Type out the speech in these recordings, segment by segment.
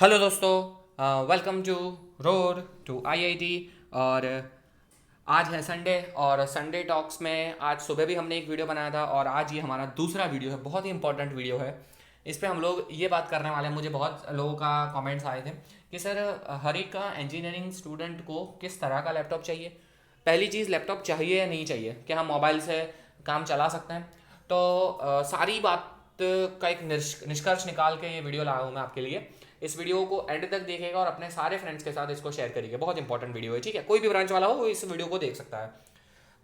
Hello दोस्तों, welcome to road to IIT. और आज है संडे और संडे टॉक्स में आज सुबह भी हमने एक वीडियो बनाया था और आज ये हमारा दूसरा वीडियो है। बहुत ही इंपॉर्टेंट वीडियो है। इस पे हम लोग ये बात करने वाले हैं। मुझे बहुत लोगों का कमेंट्स आए थे कि सर हर एक का इंजीनियरिंग स्टूडेंट को किस तरह का लैपटॉप चाहिए। पहली चीज़, लैपटॉप चाहिए या नहीं चाहिए, क्या हम मोबाइल से काम चला सकते हैं। तो सारी बात का एक निष्कर्ष निकाल के ये वीडियो लाया हूँ मैं आपके लिए। इस वीडियो को एंड तक देखेगा और अपने सारे फ्रेंड्स के साथ इसको शेयर करिएगा। बहुत इंपॉर्टेंट वीडियो है, ठीक है। कोई भी ब्रांच वाला हो वो इस वीडियो को देख सकता है।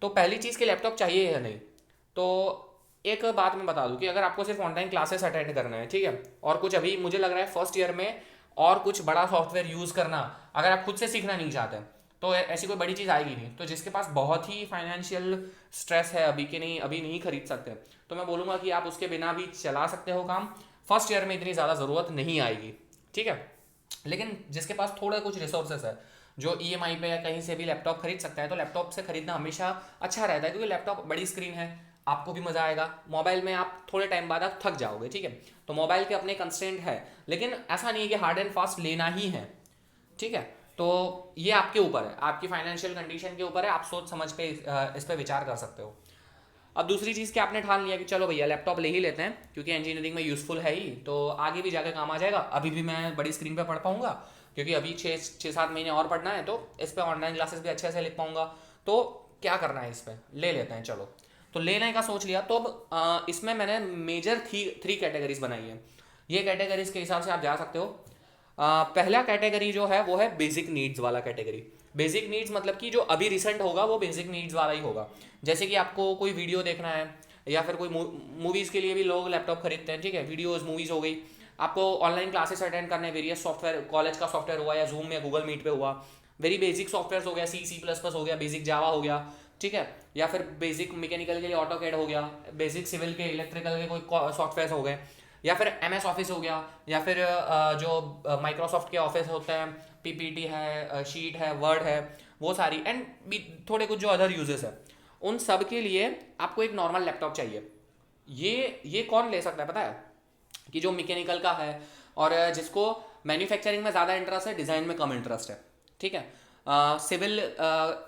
तो पहली चीज़ कि लैपटॉप चाहिए या नहीं। तो एक बात मैं बता दूं कि अगर आपको सिर्फ ऑनलाइन क्लासेस अटेंड करना है, ठीक है, और कुछ अभी मुझे लग रहा है फर्स्ट ईयर में और कुछ बड़ा सॉफ्टवेयर यूज़ करना, अगर आप खुद से सीखना नहीं चाहते तो ऐसी कोई बड़ी चीज़ आएगी नहीं। तो जिसके पास बहुत ही फाइनेंशियल स्ट्रेस है अभी के नहीं, अभी नहीं खरीद सकते, तो मैं बोलूँगा कि आप उसके बिना भी चला सकते हो काम। फर्स्ट ईयर में इतनी ज़्यादा ज़रूरत नहीं आएगी, ठीक है। लेकिन जिसके पास थोड़ा कुछ रिसोर्सेस है, जो ईएमआई पे या कहीं से भी लैपटॉप खरीद सकता है, तो लैपटॉप से खरीदना हमेशा अच्छा रहता है, क्योंकि लैपटॉप बड़ी स्क्रीन है, आपको भी मजा आएगा। मोबाइल में आप थोड़े टाइम बाद आप थक जाओगे, ठीक है। तो मोबाइल के अपने कंस्ट्रेंट है, लेकिन ऐसा नहीं है कि हार्ड एंड फास्ट लेना ही है, ठीक है। तो ये आपके ऊपर है, आपकी फाइनेंशियल कंडीशन के ऊपर है। आप सोच समझ पे इस पर विचार कर सकते हो। अब दूसरी चीज़ कि आपने ठान लिया कि चलो भैया लैपटॉप ले ही लेते हैं, क्योंकि इंजीनियरिंग में यूज़फुल है ही, तो आगे भी जाकर काम आ जाएगा। अभी भी मैं बड़ी स्क्रीन पे पढ़ पाऊंगा, क्योंकि अभी छः छः सात महीने और पढ़ना है, तो इस पर ऑनलाइन क्लासेस भी अच्छे से लिख पाऊंगा। तो क्या करना है, इस पर ले लेते हैं चलो। तो लेने का सोच लिया। तो अब इसमें मैंने मेजर थ्री कैटेगरीज बनाई है। ये कैटेगरीज के हिसाब से आप जा सकते हो। पहला कैटेगरी जो है वो है बेसिक नीड्स वाला कैटेगरी। बेसिक नीड्स मतलब कि जो अभी रिसेंट होगा वो बेसिक नीड्स वाला ही होगा। जैसे कि आपको कोई वीडियो देखना है, या फिर कोई मूवीज़ के लिए भी लोग लैपटॉप खरीदते हैं, ठीक है। वीडियोस मूवीज़ हो गई, आपको ऑनलाइन क्लासेस अटेंड करने, वेरियस सॉफ्टवेयर, कॉलेज का सॉफ्टवेयर हुआ या जूम या गूगल मीट पे हुआ, वेरी बेसिक सॉफ्टवेयर हो गया, C++ हो गया, बेसिक जावा हो गया, ठीक है। या फिर बेसिक मैकेनिकल के लिए ऑटो कैड हो गया, बेसिक सिविल के इलेक्ट्रिकल के कोई सॉफ्टवेयर हो गए, या फिर MS ऑफिस हो गया, या फिर जो माइक्रोसॉफ्ट के ऑफिस होते हैं, PPT है, शीट है, वर्ड है, वो सारी, एंड भी थोड़े कुछ जो अदर यूजेस है, उन सब के लिए आपको एक नॉर्मल लैपटॉप चाहिए। ये कौन ले सकता है पता है? कि जो मैकेनिकल का है और जिसको मैन्युफैक्चरिंग में ज़्यादा इंटरेस्ट है, डिज़ाइन में कम इंटरेस्ट है, ठीक है। सिविल,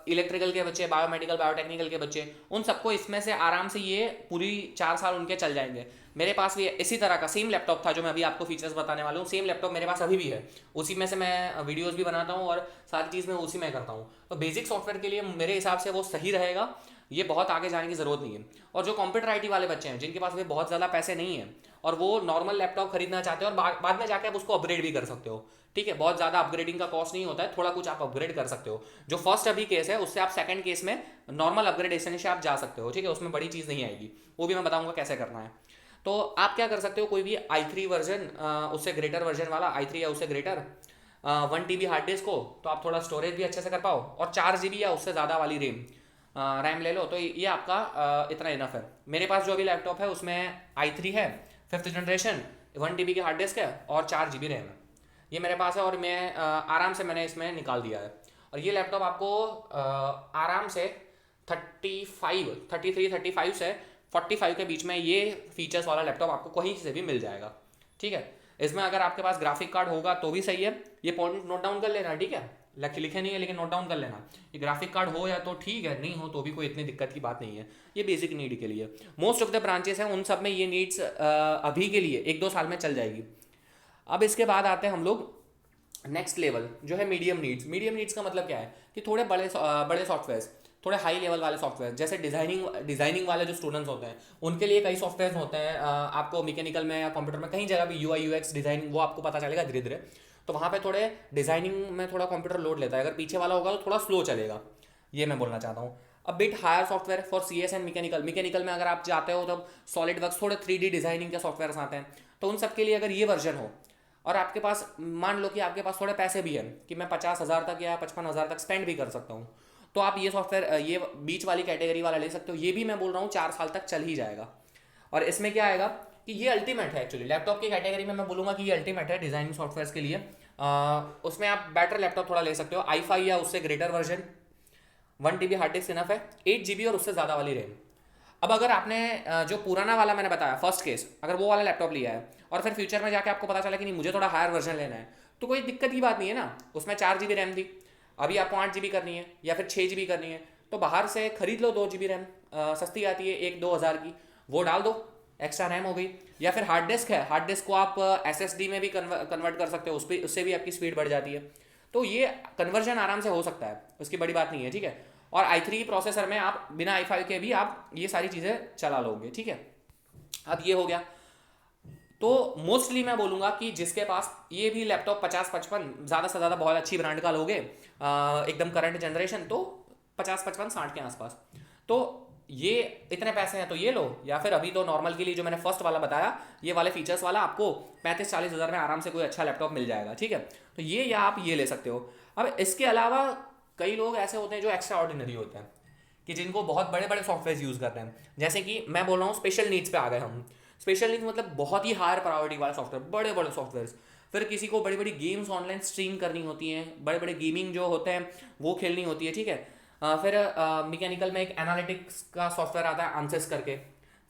इलेक्ट्रिकल के बच्चे, बायोमेडिकल बायोटेक्निकल के बच्चे, उन सबको इसमें से आराम से ये पूरी 4 साल उनके चल जाएंगे। मेरे पास भी इसी तरह का सेम लैपटॉप था जो मैं अभी आपको फीचर्स बताने वाला हूँ। सेम लैपटॉप मेरे पास अभी भी है, उसी में से मैं वीडियोस भी बनाता हूँ और सारी चीज़ मैं उसी में करता हूँ। तो बेसिक सॉफ्टवेयर के लिए मेरे हिसाब से वो सही रहेगा। ये बहुत आगे जाने की ज़रूरत नहीं है। और जो कंप्यूटर आईटी वाले बच्चे हैं, जिनके पास भी बहुत ज़्यादा पैसे नहीं है और वो नॉर्मल लैपटॉप खरीदना चाहते हैं, और बाद में जाके आप उसको अपग्रेड भी कर सकते हो, ठीक है। बहुत ज़्यादा अपग्रेडिंग का कॉस्ट नहीं होता है, थोड़ा कुछ आप अपग्रेड कर सकते हो। जो फर्स्ट अभी केस है उससे आप सेकंड केस में नॉर्मल अपग्रेडेशन से आप जा सकते हो, ठीक है। उसमें बड़ी चीज़ नहीं आएगी, वो भी मैं बताऊंगा कैसे करना है। तो आप क्या कर सकते हो, कोई भी i3 वर्जन, उससे ग्रेटर वर्जन वाला, i3 या उससे ग्रेटर, 1 TB हार्ड डिस्क हो, तो आप थोड़ा स्टोरेज भी अच्छे से कर पाओ, और 4 GB या उससे ज़्यादा वाली रैम ले लो, तो ये आपका इतना इनफ है। मेरे पास जो अभी लैपटॉप है उसमें i3 है, 5th जनरेशन, 1 TB की हार्ड डिस्क है और 4 GB रैम है। ये मेरे पास है और मैं आराम से मैंने इसमें निकाल दिया है। और ये लैपटॉप आपको आराम से 35 से 45 के बीच में ये फीचर्स वाला लैपटॉप आपको कहीं से भी मिल जाएगा, ठीक है। इसमें अगर आपके पास ग्राफिक कार्ड होगा तो भी सही है। ये पॉइंट नोट डाउन कर लेना, ठीक है। लिखे नहीं है लेकिन नोट डाउन कर लेना। ये ग्राफिक कार्ड हो या तो ठीक है, नहीं हो तो भी कोई इतनी दिक्कत की बात नहीं है। ये बेसिक नीड के लिए मोस्ट ऑफ द ब्रांचेस हैं, उन सब में ये नीड्स अभी के लिए 1-2 साल में चल जाएगी। अब इसके बाद आते हैं हम लोग नेक्स्ट लेवल, जो है मीडियम नीड्स। मीडियम नीड्स का मतलब क्या है कि थोड़े बड़े सॉफ्टवेयर, थोड़े हाई लेवल वाले सॉफ्टवेयर, जैसे डिजाइनिंग वाले जो स्टूडेंट्स होते हैं उनके लिए कई सॉफ्टवेयर होते हैं। आपको मैकेनिकल में या कंप्यूटर में कहीं जगह भी UI UX डिजाइनिंग वो आपको पता चलेगा धीरे धीरे। तो वहाँ पे थोड़े डिजाइनिंग में थोड़ा कंप्यूटर लोड लेता है, अगर पीछे वाला होगा तो थोड़ा स्लो चलेगा, ये मैं बोलना चाहता हूँ। अब bit higher software for CS and mechanical में अगर आप जाते हो तब सॉलिड वर्क्स, थोड़े 3D डिजाइनिंग के सॉफ्टवेयर आते हैं। तो उन सब के लिए अगर ये वर्जन हो, और आपके पास मान लो कि आपके पास थोड़े पैसे भी हैं कि मैं 50,000 तक या 55,000 तक स्पेंड भी कर सकता हूँ, तो आप ये सॉफ्टवेयर, ये बीच वाली कैटेगरी वाला ले सकते हो। ये भी मैं बोल रहा हूँ 4 साल तक चल ही जाएगा। और इसमें क्या आएगा कि ये अल्टीमेट है एक्चुअली लैपटॉप की कैटेगरी में, मैं बोलूँगा कि ये अल्टीमेट है डिजाइनिंग सॉफ्टवेयर के लिए। उसमें आप बेटर लैपटॉप थोड़ा ले सकते हो, i5 या उससे greater version, 1 TB hard disk enough है, 8 GB और उससे ज़्यादा वाली रैम। अब अगर आपने जो पुराना वाला मैंने बताया फर्स्ट केस, अगर वो वाला लैपटॉप लिया है और फिर फ्यूचर में जाके आपको पता चला कि नहीं मुझे थोड़ा हायर वर्जन लेना है, तो कोई दिक्कत की बात नहीं है ना। उसमें 4 GB रैम थी, अभी आपको 8 GB करनी है या फिर 6 GB करनी है, तो बाहर से खरीद लो 2 GB रैम, सस्ती आती है 1-2 हज़ार की, वो डाल दो, एक्स्ट्रा रैम हो गई। या फिर हार्ड डिस्क है, हार्ड डिस्क को आप SSD में भी कन्वर्ट कर सकते हो, उससे भी आपकी स्पीड बढ़ जाती है। तो ये कन्वर्जन आराम से हो सकता है, उसकी बड़ी बात नहीं है, ठीक है। और i3 प्रोसेसर में आप बिना i5 के भी आप ये सारी चीज़ें चला लोगे, ठीक है। अब ये हो गया। तो मोस्टली मैं बोलूँगा कि जिसके पास ये भी लैपटॉप 50-55, ज़्यादा से ज़्यादा बहुत अच्छी ब्रांड का लोगे, एकदम करंट जनरेशन, तो 50-55-60 के आसपास, तो ये इतने पैसे हैं तो ये लो। या फिर अभी तो नॉर्मल के लिए जो मैंने फर्स्ट वाला बताया, ये वाले फीचर्स वाला आपको 35-40 हज़ार में आराम से कोई अच्छा लैपटॉप मिल जाएगा, ठीक है। तो ये, या आप ये ले सकते हो। अब इसके अलावा कई लोग ऐसे होते हैं जो एक्स्ट्रा ऑर्डिनरी होते हैं, कि जिनको बहुत बड़े बड़े सॉफ्टवेयर यूज़ करते हैं। जैसे कि मैं बोल रहा हूँ स्पेशल नीड्स पे आ गए हम। स्पेशल नीड्स मतलब बहुत ही हायर प्रायोरिटी वाला सॉफ्टवेयर, बड़े बड़े सॉफ्टवेयर। फिर किसी को बड़ी बड़ी गेम्स ऑनलाइन स्ट्रीम करनी होती हैं, बड़े बड़े गेमिंग जो होते हैं वो खेलनी होती है, ठीक है। फिर मैकेनिकल में एक एनालिटिक्स का सॉफ्टवेयर आता है आंसर्स करके।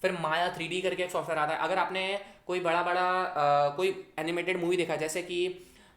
फिर माया 3D करके एक सॉफ्टवेयर आता है। अगर आपने कोई बड़ा बड़ा कोई एनिमेटेड मूवी देखा, जैसे कि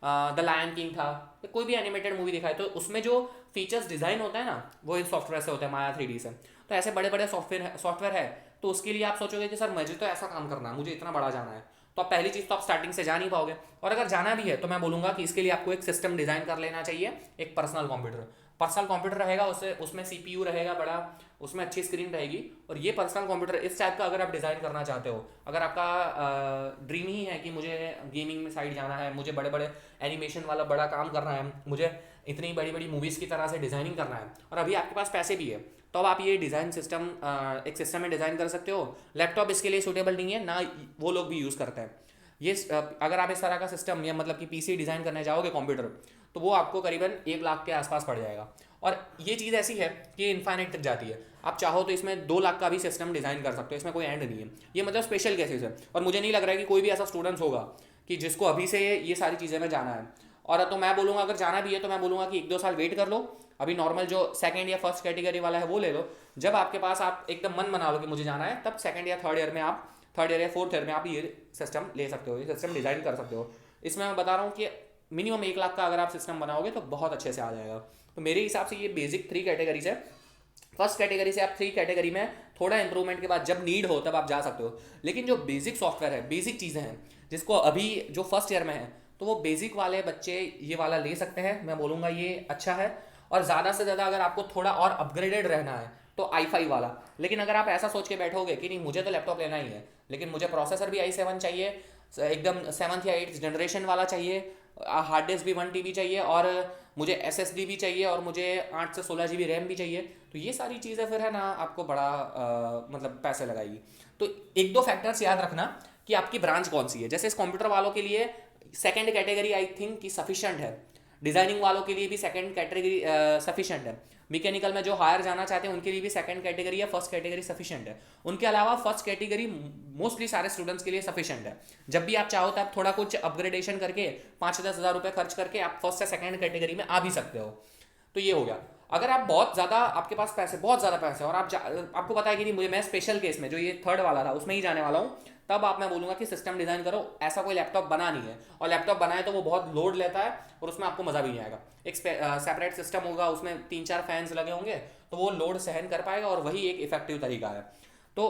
द लायन किंग था, तो कोई भी एनिमेटेड मूवी देखा है, तो उसमें जो फीचर्स डिज़ाइन होता है ना, वो इस सॉफ्टवेयर से होता है, माया 3D से। तो ऐसे बड़े बड़े सॉफ्टवेयर है, तो उसके लिए आप सोचोगे कि सर मुझे तो ऐसा काम करना है, मुझे इतना बड़ा जाना है, तो आप पहली चीज़ तो आप स्टार्टिंग से जा नहीं पाओगे। और अगर जाना भी है तो मैं बोलूँगा कि इसके लिए आपको एक सिस्टम डिज़ाइन कर लेना चाहिए, एक पर्सनल कंप्यूटर रहेगा, उसमें CPU रहेगा बड़ा, उसमें अच्छी स्क्रीन रहेगी। और ये पर्सनल कंप्यूटर इस टाइप का अगर आप डिज़ाइन करना चाहते हो, अगर आपका ड्रीम ही है कि मुझे गेमिंग में साइड जाना है, मुझे बड़े बड़े एनिमेशन वाला बड़ा काम करना है, मुझे इतनी बड़ी बड़ी मूवीज़ की तरह से डिज़ाइनिंग करना है, और अभी आपके पास पैसे भी है, तो अब आप ये डिज़ाइन सिस्टम एक सिस्टम में डिज़ाइन कर सकते हो। लैपटॉप इसके लिए सूटेबल नहीं है ना, वो लोग भी यूज़ करते हैं ये। अगर आप इस तरह का सिस्टम, या मतलब कि PC डिज़ाइन करने जाओगे कंप्यूटर, तो वो आपको करीबन 1 लाख के आसपास पड़ जाएगा। और ये चीज़ ऐसी है कि इन्फाइनाइट तक जाती है। आप चाहो तो इसमें 2 लाख का भी सिस्टम डिज़ाइन कर सकते हो, इसमें कोई एंड नहीं है। ये मतलब स्पेशल केसेस है, और मुझे नहीं लग रहा है कि कोई भी ऐसा स्टूडेंट्स होगा कि जिसको अभी से ये सारी चीज़ें में जाना है। और तो मैं बोलूँगा अगर जाना भी है तो मैं बोलूँगा कि 1-2 साल वेट कर लो, अभी नॉर्मल जो सेकंड या फर्स्ट कैटेगरी वाला है वो ले लो। जब आपके पास आप एकदम मन बना लो कि मुझे जाना है, तब सेकंड या थर्ड ईयर में आप, थर्ड ईयर या फोर्थ ईयर में आप ये सिस्टम ले सकते हो, ये सिस्टम डिज़ाइन कर सकते हो। इसमें मैं बता रहा हूँ कि मिनिमम 1 लाख का अगर आप सिस्टम बनाओगे तो बहुत अच्छे से आ जाएगा। तो मेरे हिसाब से ये बेसिक 3 कैटेगरीज है। फर्स्ट कैटेगरी से आप 3 कैटेगरी में थोड़ा इंप्रूवमेंट के बाद जब नीड हो तब आप जा सकते हो। लेकिन जो बेसिक सॉफ्टवेयर है, बेसिक चीज़ें हैं, जिसको अभी जो फर्स्ट ईयर में है, तो वो बेसिक वाले बच्चे ये वाला ले सकते हैं। मैं बोलूँगा ये अच्छा है। और ज़्यादा से ज़्यादा अगर आपको थोड़ा और अपग्रेडेड रहना है तो i5 वाला। लेकिन अगर आप ऐसा सोच के बैठोगे कि नहीं मुझे तो लैपटॉप लेना ही है, लेकिन मुझे प्रोसेसर भी i7 चाहिए, एकदम 7th या 8th जनरेशन वाला चाहिए, हार्ड डिस्क भी 1 TB चाहिए, और मुझे SSD भी चाहिए, और मुझे 8 से 16 GB रैम भी चाहिए, तो ये सारी चीज़ें फिर है ना आपको बड़ा मतलब पैसे लगाएगी। तो 1-2 फैक्टर्स याद रखना कि आपकी ब्रांच कौन सी है। जैसे इस कंप्यूटर वालों के लिए सेकंड कैटेगरी आई थिंक कि सफिशेंट है, डिज़ाइनिंग वालों के लिए भी सेकंड कैटेगरी सफिशेंट है, मैकेनिकल में जो हायर जाना चाहते हैं उनके लिए भी सेकंड कैटेगरी या फर्स्ट कैटेगरी सफिशेंट है। उनके अलावा फर्स्ट कैटेगरी मोस्टली सारे स्टूडेंट्स के लिए सफिशेंट है। जब भी आप चाहो तो आप थोड़ा कुछ अपग्रेडेशन करके 5-10 हज़ार रुपये खर्च करके आप फर्स्ट या सेकंड कैटेगरी में आ भी सकते हो। तो ये हो गया। अगर आप बहुत ज़्यादा, आपके पास पैसे, बहुत ज़्यादा पैसे, और आपको पता है कि नहीं मुझे, मैं स्पेशल केस में जो ये थर्ड वाला था उसमें ही जाने वाला हूँ, तब आप, मैं बोलूँगा कि सिस्टम डिज़ाइन करो। ऐसा कोई लैपटॉप बना नहीं है, और लैपटॉप बनाए तो वो बहुत लोड लेता है और उसमें आपको मज़ा भी नहीं आएगा। एक सेपरेट सिस्टम होगा, उसमें 3-4 फैंस लगे होंगे, तो वो लोड सहन कर पाएगा, और वही एक इफेक्टिव तरीका है। तो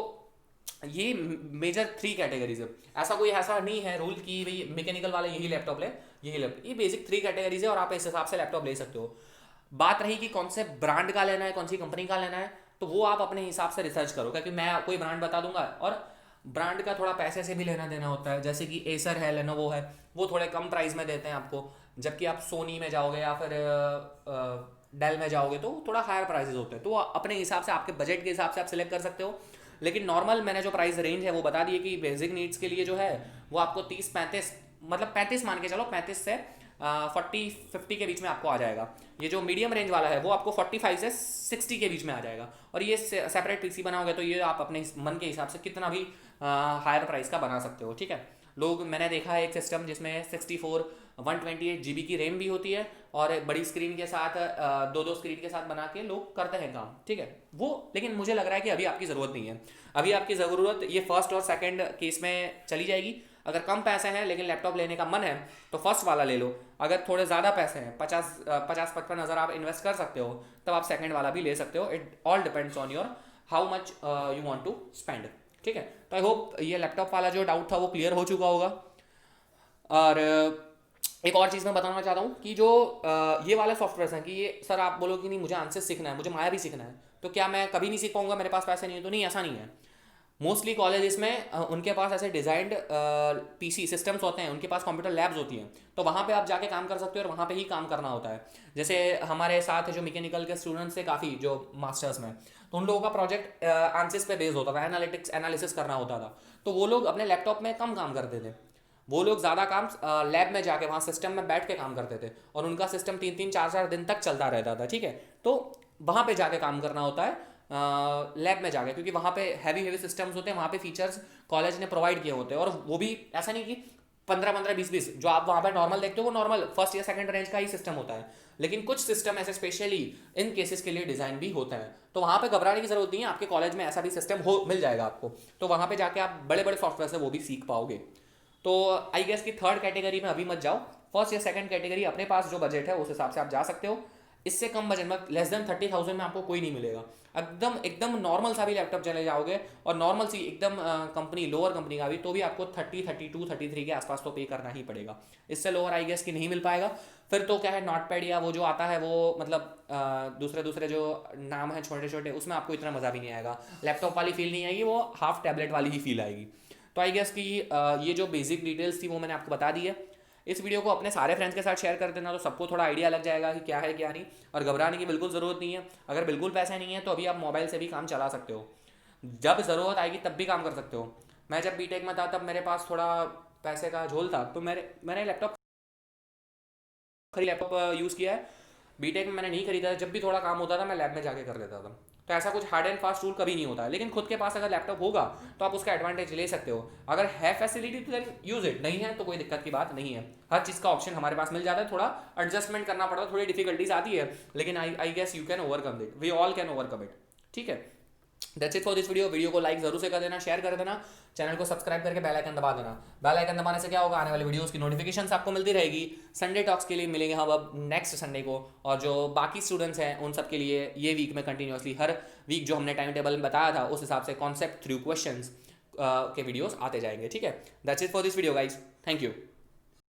ये मेजर 3 कैटेगरीज है। ऐसा कोई ऐसा नहीं है रूल कि भाई मैकेनिकल वाला यही लैपटॉप ले, यही लैपटॉप, ये बेसिक 3 कैटेगरीज है, और आप इस हिसाब से लैपटॉप ले सकते हो। बात रही कि कौन से ब्रांड का लेना है, कौन सी कंपनी का लेना है, तो वो आप अपने हिसाब से रिसर्च करो, क्योंकि मैं कोई ब्रांड बता दूंगा, और ब्रांड का थोड़ा पैसे से भी लेना देना होता है। जैसे कि एसर है, लेनोवो है, वो थोड़े कम प्राइस में देते हैं आपको, जबकि आप सोनी में जाओगे या फिर डेल में जाओगे तो थोड़ा हायर प्राइसेस होते हैं। तो अपने हिसाब से, आपके बजट के हिसाब से आप सिलेक्ट कर सकते हो। लेकिन नॉर्मल मैंने जो प्राइस रेंज है वो बता दिए कि बेसिक नीड्स के लिए जो है वो आपको 30-35, मतलब 35 मान के चलो, 35 से 40-50 के बीच में आपको आ जाएगा। ये जो मीडियम रेंज वाला है वो आपको 45 से 60 के बीच में आ जाएगा। और ये सेपरेट पीसी बनाओगे तो ये आप अपने मन के हिसाब से कितना भी हायर प्राइस का बना सकते हो, ठीक है। लोग, मैंने देखा है एक सिस्टम जिसमें 64 128 GB की रैम भी होती है, और बड़ी स्क्रीन के साथ 2-2 स्क्रीन के साथ बना के लोग करते हैं काम, ठीक है वो। लेकिन मुझे लग रहा है कि अभी आपकी ज़रूरत नहीं है। अभी आपकी ज़रूरत ये फर्स्ट और सेकंड केस में चली जाएगी। अगर कम पैसे हैं लेकिन लैपटॉप लेने का मन है तो फर्स्ट वाला ले लो। अगर थोड़े ज़्यादा पैसे हैं, 50-55 हज़ार आप इन्वेस्ट कर सकते हो, तब आप सेकंड वाला भी ले सकते हो। It all depends on your how much you want to spend. ठीक है, तो आई होप ये लैपटॉप वाला जो डाउट था वो क्लियर हो चुका होगा। और एक और चीज़ मैं बताना चाहता हूँ कि जो ये वाले सॉफ्टवेयर हैं कि ये सर आप बोलो कि नहीं मुझे आंसर सीखना है, मुझे माया भी सीखना है, तो क्या मैं कभी नहीं सीख पाऊंगा, मेरे पास पैसे नहीं है? तो नहीं, ऐसा नहीं है। मोस्टली कॉलेजेस में उनके पास ऐसे डिजाइंड पीसी सिस्टम्स होते हैं, उनके पास कंप्यूटर लैब्स होती हैं, तो वहाँ पे आप जाके काम कर सकते हो और वहाँ पे ही काम करना होता है। जैसे हमारे साथ जो मैकेनिकल के स्टूडेंट्स थे काफ़ी जो मास्टर्स में, तो उन लोगों का प्रोजेक्ट आंसर्स पे बेस्ड होता था, एनालिटिक्स एनालिसिस करना होता था, तो वो लोग अपने लैपटॉप में कम काम करते थे। वो लोग ज़्यादा काम लैब में जाके वहाँ सिस्टम में बैठ के काम करते थे, और उनका सिस्टम 3-3 4-4 दिन तक चलता रहता था। ठीक है, तो वहाँ पे जाके काम करना होता है लैब में जाके, क्योंकि वहाँ पे हैवी सिस्टम्स होते हैं, वहाँ पे फीचर्स कॉलेज ने प्रोवाइड किए होते हैं। और वो भी ऐसा नहीं कि 15-15 20-20 जो आप वहाँ पे नॉर्मल देखते हो वो नॉर्मल फर्स्ट या सेकंड रेंज का ही सिस्टम होता है, लेकिन कुछ सिस्टम ऐसे स्पेशली इन केसेस के लिए डिज़ाइन भी होता है, तो वहाँ पे घबराने की जरूरत नहीं है। आपके कॉलेज में ऐसा भी सिस्टम हो मिल जाएगा आपको, तो वहाँ पे जाके आप बड़े बड़े सॉफ्टवेयर से वो भी सीख पाओगे। तो आई गेस कि थर्ड कैटेगरी में अभी मत जाओ, फर्स्ट या सेकंड कैटेगरी अपने पास जो बजट है उस हिसाब से आप जा सकते हो। इससे कम बजट में लेस देन 30,000 में आपको कोई नहीं मिलेगा। एकदम एकदम नॉर्मल सा भी लैपटॉप चले जाओगे, और नॉर्मल सी एकदम कंपनी लोअर कंपनी का भी, तो भी आपको 30-32-33 के आसपास तो पे करना ही पड़ेगा। इससे लोअर आई गेस कि नहीं मिल पाएगा। फिर तो क्या है, नोटपैड या वो जो आता है वो मतलब दूसरे दूसरे जो नाम है छोटे छोटे, उसमें आपको इतना मज़ा भी नहीं आएगा, लैपटॉप वाली फील नहीं आएगी, वो हाफ टैबलेट वाली ही फील आएगी। तो आई गेस कि ये जो बेसिक डिटेल्स थी वो मैंने आपको बता दी है। इस वीडियो को अपने सारे फ्रेंड्स के साथ शेयर कर देना, तो सबको थोड़ा आइडिया लग जाएगा कि क्या है क्या नहीं, और घबराने की बिल्कुल ज़रूरत नहीं है। अगर बिल्कुल पैसे नहीं है तो अभी आप मोबाइल से भी काम चला सकते हो, जब ज़रूरत आएगी तब भी काम कर सकते हो। मैं जब बीटेक में था तब मेरे पास थोड़ा पैसे का झोल था, तो मैंने लैपटॉप यूज़ किया है। बीटेक में मैंने नहीं खरीदा, जब भी थोड़ा काम होता था मैं लैब में जाके कर देता था। तो ऐसा कुछ हार्ड एंड फास्ट रूल कभी नहीं होता है, लेकिन खुद के पास अगर लैपटॉप होगा तो आप उसका एडवांटेज ले सकते हो। अगर है फैसिलिटी तो देन यूज इट, नहीं है तो कोई दिक्कत की बात नहीं है। हर चीज़ का ऑप्शन हमारे पास मिल जाता है, थोड़ा एडजस्टमेंट करना पड़ता है, थोड़ी डिफिकल्टीज आती है, लेकिन I guess you can overcome it, we all can overcome it. ठीक है, that's it for this video को लाइक जरूर से कर देना, शेयर कर देना, चैनल को सब्सक्राइब करके बेल आइकन दबा देना। बेल आइकन दबाने से क्या होगा, आने वाले वीडियोस की नोटिफिकेशंस आपको मिलती रहेगी। संडे टॉक्स के लिए मिलेंगे हम अब नेक्स्ट संडे को, और जो बाकी स्टूडेंट्स हैं उन सब के लिए ये वीक में कंटिन्यूसली हर वीक जो हमने टाइम टेबल में बताया था उस हिसाब से कॉन्सेप्ट थ्रू क्वेश्चंस के वीडियोस आते जाएंगे। ठीक है, that's it for this video guys, thank you.